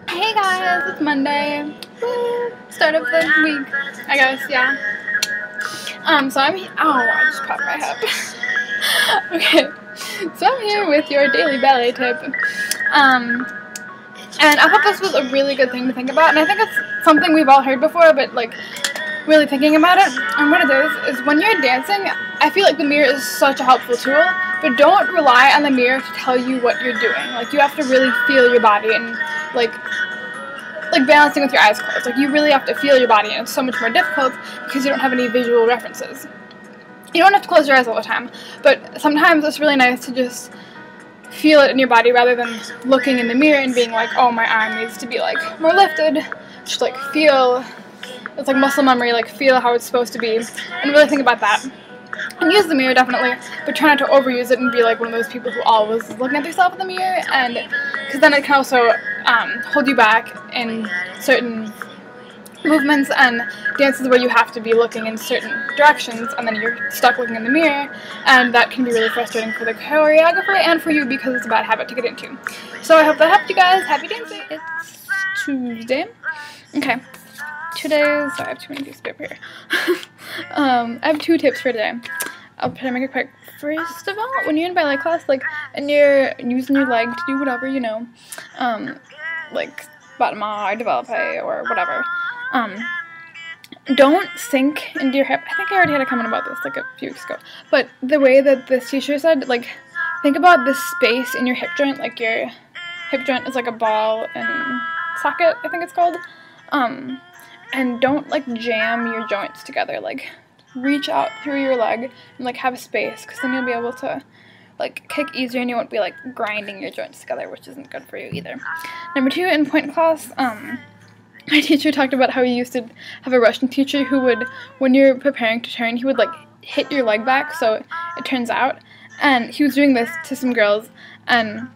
Hey guys, it's Monday. Woo! Start of the week, I guess, yeah. So I'm here. Oh, I just popped my hip. Okay, so I'm here with your daily ballet tip. And I thought this was a really good thing to think about, and I think it's something we've all heard before, but like really thinking about it. And what it is when you're dancing, I feel like the mirror is such a helpful tool, but don't rely on the mirror to tell you what you're doing. Like, you have to really feel your body and like balancing with your eyes closed. Like, you really have to feel your body, and it's so much more difficult because you don't have any visual references. You don't have to close your eyes all the time, but sometimes it's really nice to just feel it in your body rather than looking in the mirror and being like, oh, my arm needs to be like more lifted. Just like feel, it's like muscle memory, like feel how it's supposed to be, and really think about that. And use the mirror definitely, but try not to overuse it and be like one of those people who always is looking at themselves in the mirror, and because then it can also hold you back in certain movements and dances where you have to be looking in certain directions and then you're stuck looking in the mirror, and that can be really frustrating for the choreographer and for you because it's a bad habit to get into. So I hope that helped you guys. Happy dancing. It's Tuesday. Okay. Sorry, I have too many pieces of paper here. I have 2 tips for today. I'll try to make it quick. First of all, when you're in ballet class, like, and you're using your leg to do whatever, you know, like battement or développé or whatever, don't sink into your hip. I think I already had a comment about this like a few weeks ago, but the way that this teacher said, like, think about this space in your hip joint, like your hip joint is like a ball and socket, I think it's called, and don't like jam your joints together. Like, reach out through your leg and like have a space, because then you'll be able to like kick easier and you won't be like grinding your joints together, which isn't good for you either. Number 2, in point class, my teacher talked about how he used to have a Russian teacher who would, when you're preparing to turn, he would like hit your leg back so it turns out, and he was doing this to some girls, and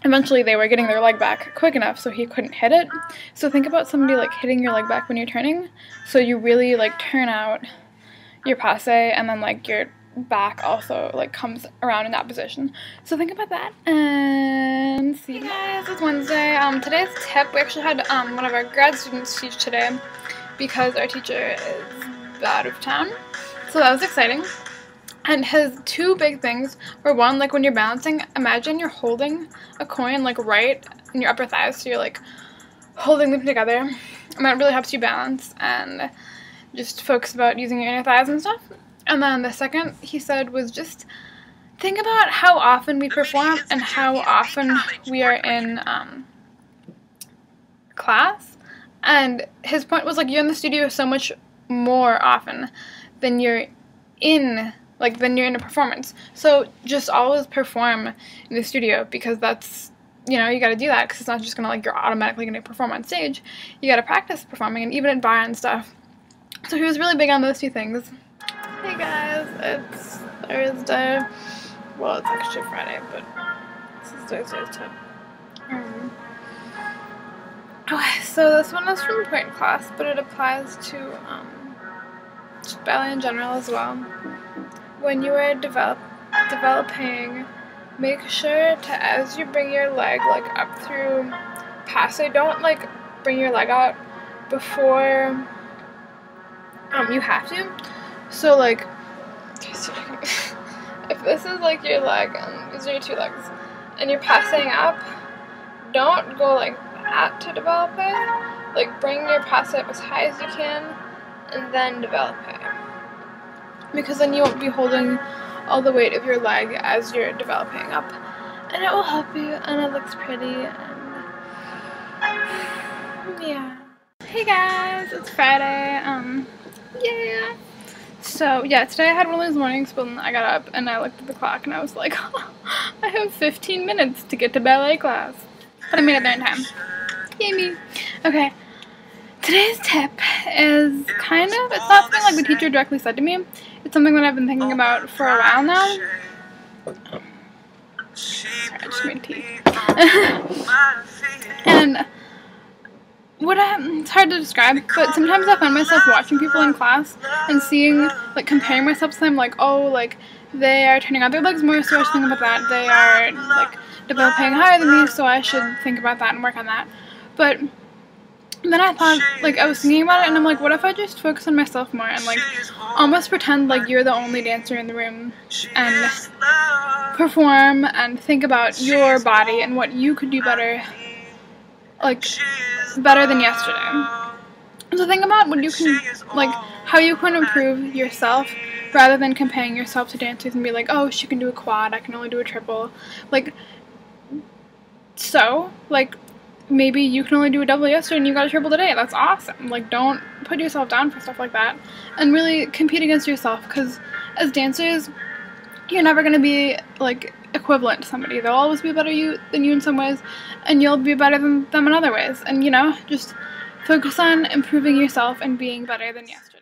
eventually they were getting their leg back quick enough so he couldn't hit it. So think about somebody like hitting your leg back when you're turning, so you really like turn out your passe, and then like your back also like comes around in that position. So think about that, and see you guys. It's Wednesday. Today's tip, we actually had one of our grad students teach today because our teacher is out of town, so that was exciting. And his 2 big things were, one, like when you're balancing, imagine you're holding a coin like right in your upper thighs, so you're like holding them together, and that really helps you balance and just focus about using your inner thighs and stuff. And then the second he said was just think about how often we perform and how often we are in class. And his point was like you're in the studio so much more often than you're in a performance. So just always perform in the studio, because that's, you know, you gotta do that, because it's not just gonna like you're automatically gonna perform on stage. You gotta practice performing, and even at bar and stuff. So he was really big on those 2 things. Hey guys, it's Thursday. Well, it's actually Friday, but this is Thursday's tip. Okay, so this one is from point class, but it applies to just ballet in general as well. When you are developing, make sure to, as you bring your leg like up through passe, don't like bring your leg out before you have to. So like, if this is like your leg and these are your 2 legs and you're passing up, don't go like that to develop it. Like, bring your passe up as high as you can and then develop it, because then you won't be holding all the weight of your leg as you're developing up, and it will help you, and it looks pretty, and yeah. Hey guys, it's Friday. Yeah. So yeah, today I had one of those mornings when I got up and I looked at the clock and I was like, oh, I have 15 minutes to get to ballet class. But I made it there in time. Yay me. Okay. Today's tip is kind of, it's not something like the teacher directly said to me. It's something that I've been thinking about for a while now. Sorry, I just made tea. And it's hard to describe, but sometimes I find myself watching people in class and seeing, like, comparing myself to them, like, oh, like, they are turning out their legs more, so I should think about that. They are, like, developing higher than me, so I should think about that and work on that. But then I thought, like, I was thinking about it, and I'm like, what if I just focus on myself more and, like, almost pretend like you're the only dancer in the room and perform and think about your body and what you could do better, like, better than yesterday. So think about what you can, like, how you can improve yourself rather than comparing yourself to dancers and be like, oh, she can do a quad, I can only do a triple. Like, so, like, maybe you can only do a double yesterday and you got a triple today. That's awesome. Like, don't put yourself down for stuff like that. And really compete against yourself, because as dancers, you're never going to be, like, equivalent to somebody. They'll always be better than you in some ways, and you'll be better than them in other ways. And, you know, just focus on improving yourself and being better than yesterday.